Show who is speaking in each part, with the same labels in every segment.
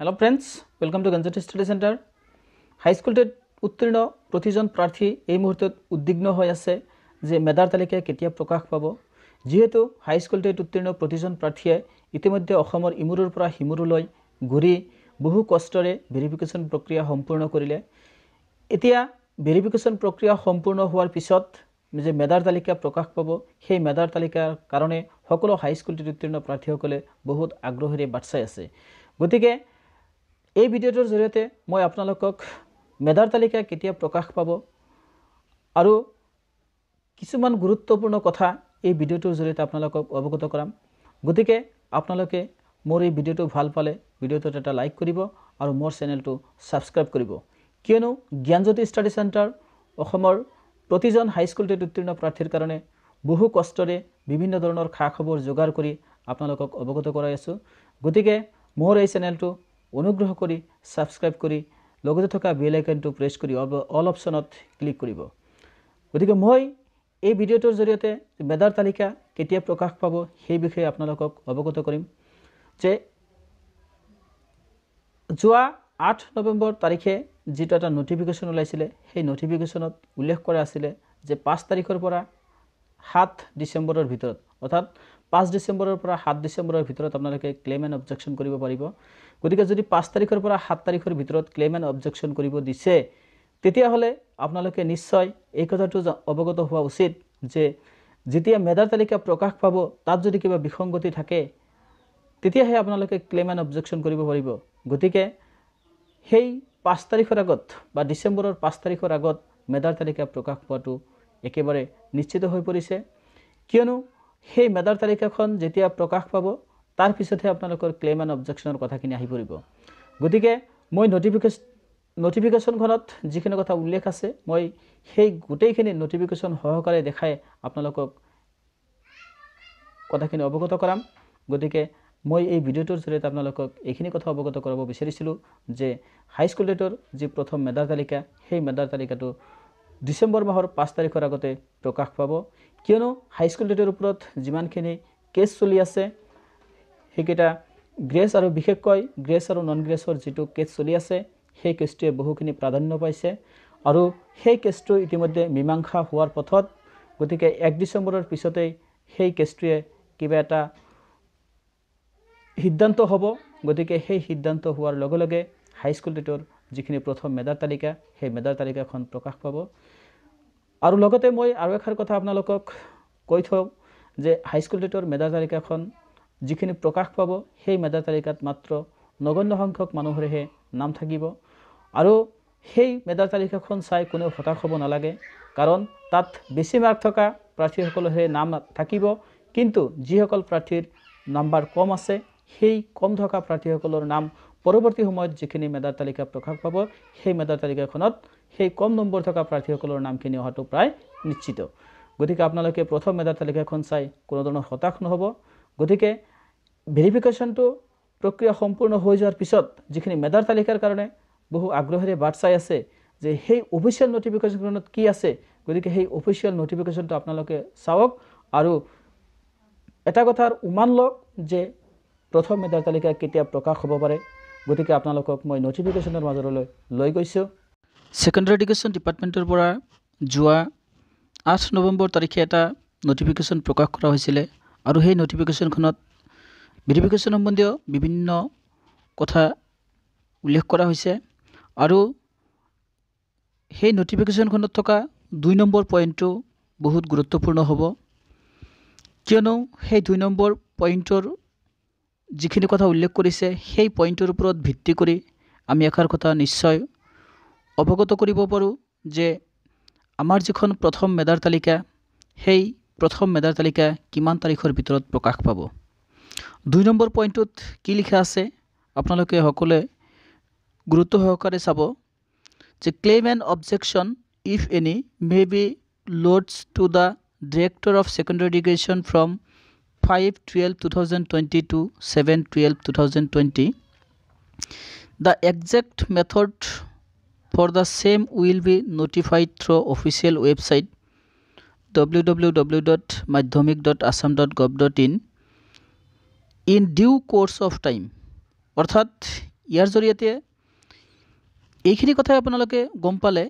Speaker 1: Hello friends, welcome to Ganjat study centre. High school TET उत्तीर्ण प्रतिजन प्रार्थी এই মুহূৰ্তত উদ্বিগ্ন হৈ আছে যে মেধাৰ তালিকা কেতিয়া প্ৰকাশ পাব। যেহেতু হাইস্কুল টেট উত্তীर्ण প্ৰতিজন প্ৰাৰ্থীয়ে ইতিমধ্যে অসমৰ ইমূৰৰ পৰা সিমূৰলৈ ঘূৰি বহু কষ্টৰে ভেৰিফিকেশ্যন প্ৰক্ৰিয়া সম্পূৰ্ণ কৰিলে। এতিয়া ভেৰিফিকেশ্যন প্ৰক্ৰিয়া সম্পূৰ্ণ হোৱাৰ পিছত যে মেধাৰ তালিকা প্ৰকাশ পাব, সেই মেধাৰ তালিকাৰ কাৰণে সকলো হাইস্কুল টেট উত্তীर्ण প্ৰাৰ্থীসকলে বহুত আগ্ৰহেৰে বাট চাই আছে। গতিকে এই ভিডিওটোৰ জৰিয়তে মই আপোনালোকক মেধাৰ তালিকা কেতিয়া প্ৰকাশ পাব আৰু কিছুমান গুৰুত্বপূৰ্ণ কথা এই ভিডিওটোৰ জৰিয়তে আপোনালোকক অৱগত কৰাম। গতিকে আপোনালোকে মোৰ এই ভিডিওটো ভাল পালে ভিডিওটোত এটা লাইক কৰিব আৰু মোৰ চেনেলটো সাবস্ক্ৰাইব কৰিব, কিয়নো জ্ঞানজ্যোতি ষ্টাডি চেণ্টাৰ অসমৰ প্ৰতিজন হাইস্কুল টেট উত্তীৰ্ণ প্ৰাৰ্থীৰ কাৰণে বহু কষ্টৰে বিভিন্ন ধৰণৰ খা খবৰ যোগাৰ কৰি আপোনালোকক অৱগত কৰাই আছোঁ। গতিকে মোৰ এই চেনেলটো অনুগ্ৰহ কৰি সাবস্ক্ৰাইব কৰি লগতে থকা বেল আইকনটো প্ৰেছ কৰি অল অপশ্যনত ক্লিক কৰিব। গতিকে মই এই ভিডিওটোৰ জৰিয়তে মেধাৰ তালিকা কেতিয়া প্ৰকাশ পাব সেই বিষয়ে আপোনালোকক অৱগত কৰিম। যে যোৱা 8 নৱেম্বৰ তাৰিখে যেটা এটা নোটিফিকেশ্যন ওলাইছিলে, সেই নোটিফিকেশ্যনত উল্লেখ কৰা আছিলে যে 5 তাৰিখৰ পৰা 7 ডিচেম্বৰৰ ভিতৰত, অৰ্থাৎ 5 ডিচেম্বৰৰ পৰা 7 ডিচেম্বৰৰ ভিতৰত আপোনালোকে ক্লেইম এণ্ড অবজেকশ্যন কৰিব পাৰিব। গতিকে যদি 5 তাৰিখৰ পৰা 7 তাৰিখৰ ভিতৰত ক্লেইম এণ্ড অবজেকশ্যন কৰিব দিছে, তেতিয়াহ'লে আপোনালোকে নিশ্চয় এই কথাটো অৱগত হোৱা উচিত যে যেতিয়া মেধাৰ তালিকা প্ৰকাশ পাব তাত যদি কিবা বিসংগতি থাকে তেতিয়াহে আপোনালোকে ক্লেইম এণ্ড অবজেকশ্যন কৰিব পাৰিব। গতিকে সেই 5 তাৰিখৰ আগত বা ডিচেম্বৰৰ 5 তাৰিখৰ আগত মেধাৰ তালিকা প্ৰকাশ পোৱাটো একেবাৰে নিশ্চিত হৈ পৰিছে, কিয়নো সেই মেধাৰ তালিকাখন যেতিয়া প্ৰকাশ পাব তাৰ পিছতহে আপোনালোকৰ ক্লেইম এণ্ড অবজেকশ্যনৰ কথাখিনি আহি পৰিব। গতিকে মই নটিফিকেশ্যনখনত যিখিনি কথা উল্লেখ আছে মই সেই গোটেইখিনি নটিফিকেশ্যন সহকাৰে দেখাই আপোনালোকক কথাখিনি অৱগত কৰাম। গতিকে মই এই ভিডিওটোৰ জৰিয়তে আপোনালোকক এইখিনি কথা অৱগত কৰাব বিচাৰিছিলোঁ যে হাইস্কুল টেটৰ যি প্ৰথম মেধাৰ তালিকা, সেই মেধাৰ তালিকাটো ডিচেম্বৰ মাহৰ 5 তাৰিখৰ আগতে প্ৰকাশ পাব, কিয়নো হাইস্কুল টেটৰ ওপৰত যিমানখিনি কেছ চলি আছে সেইকেইটা গ্ৰেছ আৰু বিশেষকৈ গ্ৰেছ আৰু নন গ্ৰেছৰ যিটো কেছ চলি আছে সেই কেছটোৱে বহুখিনি প্ৰাধান্য পাইছে আৰু সেই কেছটো ইতিমধ্যে মীমাংসা হোৱাৰ পথত। গতিকে 1 ডিচেম্বৰৰ পিছতেই সেই কেছটোৱে কিবা এটা সিদ্ধান্ত হ'ব। গতিকে সেই সিদ্ধান্ত হোৱাৰ লগে লগে হাইস্কুল টেটৰ যিখিনি প্ৰথম মেধাৰ তালিকা, সেই মেধাৰ তালিকাখন প্ৰকাশ পাব। আৰু লগতে মই আৰু এষাৰ কথা আপোনালোকক কৈ থওঁ যে হাইস্কুল টেটৰ মেধাৰ তালিকাখন যিখিনি প্ৰকাশ পাব সেই মেধাৰ তালিকাত মাত্ৰ নগণ্য সংখ্যক মানুহৰেহে নাম থাকিব। আৰু সেই মেধাৰ তালিকাখন চাই কোনেও হতাশ হ'ব নালাগে, কাৰণ তাত বেছি মাৰ্ক থকা প্ৰাৰ্থীসকলৰহে নাম থাকিব, কিন্তু যিসকল প্ৰাৰ্থীৰ নাম্বাৰ কম আছে সেই কম থকা প্ৰাৰ্থীসকলৰ নাম পৰৱৰ্তী সময়ত যিখিনি মেধাৰ তালিকা প্ৰকাশ পাব সেই মেধাৰ তালিকাখনত সেই কম নম্বৰ থকা প্ৰাৰ্থীসকলৰ নামখিনি অহাটো প্ৰায় নিশ্চিত। গতিকে আপোনালোকে প্ৰথম মেধাৰ তালিকাখন চাই কোনো ধৰণৰ হতাশ নহ'ব। গতিকে ভেৰিফিকেশ্যনটো প্ৰক্ৰিয়া সম্পূৰ্ণ হৈ যোৱাৰ পিছত যিখিনি মেধাৰ তালিকাৰ কাৰণে বহু আগ্ৰহেৰে বাট চাই আছে যে সেই অফিচিয়েল নটিফিকেশ্যনখনত কি আছে, গতিকে সেই অফিচিয়েল নটিফিকেশ্যনটো আপোনালোকে চাওক আৰু এটা কথাৰ উমান লওক যে প্ৰথম মেধাৰ তালিকা কেতিয়া প্ৰকাশ হ'ব পাৰে। গতিকে আপোনালোকক মই নটিফিকেশ্যনৰ মাজলৈ লৈ গৈছোঁ। ছেকেণ্ডাৰী এডুকেশ্যন ডিপাৰ্টমেণ্টৰ পৰা যোৱা 8 নৱেম্বৰ তাৰিখে এটা নটিফিকেশ্যন প্ৰকাশ কৰা হৈছিলে আৰু সেই নটিফিকেশ্যনখনত ভেৰিফিকেশ্যন সম্বন্ধীয় বিভিন্ন কথা উল্লেখ কৰা হৈছে আৰু সেই নটিফিকেশ্যনখনত থকা 2 নম্বৰ পইণ্টটো বহুত গুৰুত্বপূৰ্ণ হ'ব, কিয়নো সেই 2 নম্বৰ পইণ্টৰ যিখিনি কথা উল্লেখ কৰিছে সেই পইণ্টৰ ওপৰত ভিত্তি কৰি আমি এষাৰ কথা নিশ্চয় অৱগত কৰিব পাৰোঁ যে আমাৰ যিখন প্ৰথম মেধাৰ তালিকা, সেই প্ৰথম মেধাৰ তালিকা কিমান তাৰিখৰ ভিতৰত প্ৰকাশ পাব। 2 নম্বৰ পইণ্টটোত কি লিখা আছে আপোনালোকে সকলোৱে গুৰুত্ব সহকাৰে চাব যে claim and objection if any may be lodged to the director of secondary education from 5/12/2020 to 7/12/2020. The exact method for the same will be notified through official website www.madhyamik.assam.gov.in in due course of time. অর্থাৎ ইয়াৰ জৰিয়তে এইখিনি কথাই আপোনালোকে গম পালে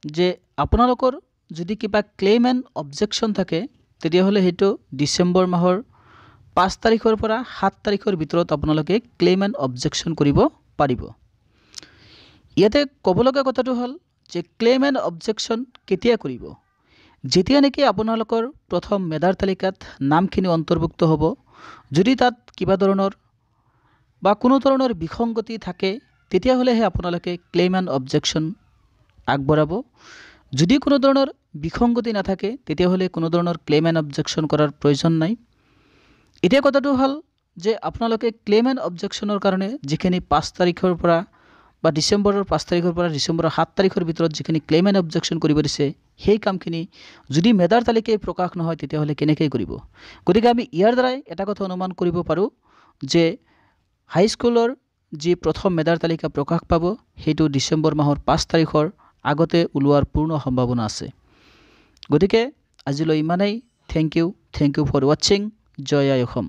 Speaker 1: যে আপোনালোকৰ যদি কিবা ক্লেইম এণ্ড অবজেকশ্যন থাকে তেতিয়াহ'লে সেইটো ডিচেম্বৰ মাহৰ 5 তাৰিখৰ পৰা 7 তাৰিখৰ ভিতৰত আপোনালোকে ক্লেইম এণ্ড অবজেকশ্যন কৰিব পাৰিব। ইয়াতে ক'ব লগা কথাটো হ'ল যে ক্লেইম এণ্ড অবজেকশ্যন কেতিয়া কৰিব? যেতিয়া নেকি আপোনালোকৰ প্ৰথম মেধাৰ তালিকাত নামখিনি অন্তৰ্ভুক্ত হ'ব, যদি তাত কিবা ধৰণৰ বা কোনো ধৰণৰ বিসংগতি থাকে তেতিয়াহ'লেহে আপোনালোকে ক্লেইম এণ্ড অবজেকশ্যন আগবঢ়াব। যদি কোনো ধৰণৰ বিসংগতি নাথাকে তেতিয়াহ'লে কোনো ধৰণৰ ক্লেইম এণ্ড অবজেকশ্যন কৰাৰ প্ৰয়োজন নাই। এতিয়া কথাটো হ'ল যে আপোনালোকে ক্লেইম এণ্ড অবজেকশ্যনৰ কাৰণে যিখিনি 5 তাৰিখৰ পৰা বা ডিচেম্বৰৰ 5 তাৰিখৰ পৰা ডিচেম্বৰৰ 7 তাৰিখৰ ভিতৰত যিখিনি ক্লেইম এণ্ড অবজেকশ্যন কৰিব দিছে সেই কামখিনি যদি মেধাৰ তালিকাই প্ৰকাশ নহয় তেতিয়াহ'লে কেনেকৈ কৰিব? গতিকে আমি ইয়াৰ দ্বাৰাই এটা কথা অনুমান কৰিব পাৰোঁ যে হাইস্কুলৰ যি প্ৰথম মেধাৰ তালিকা প্ৰকাশ পাব সেইটো ডিচেম্বৰ মাহৰ 5 তাৰিখৰ আগতে ওলোৱাৰ পূৰ্ণ সম্ভাৱনা আছে। গতিকে আজিলৈ ইমানেই। থেংক ইউ ফৰ ৱাচিং। জয় আই অসম।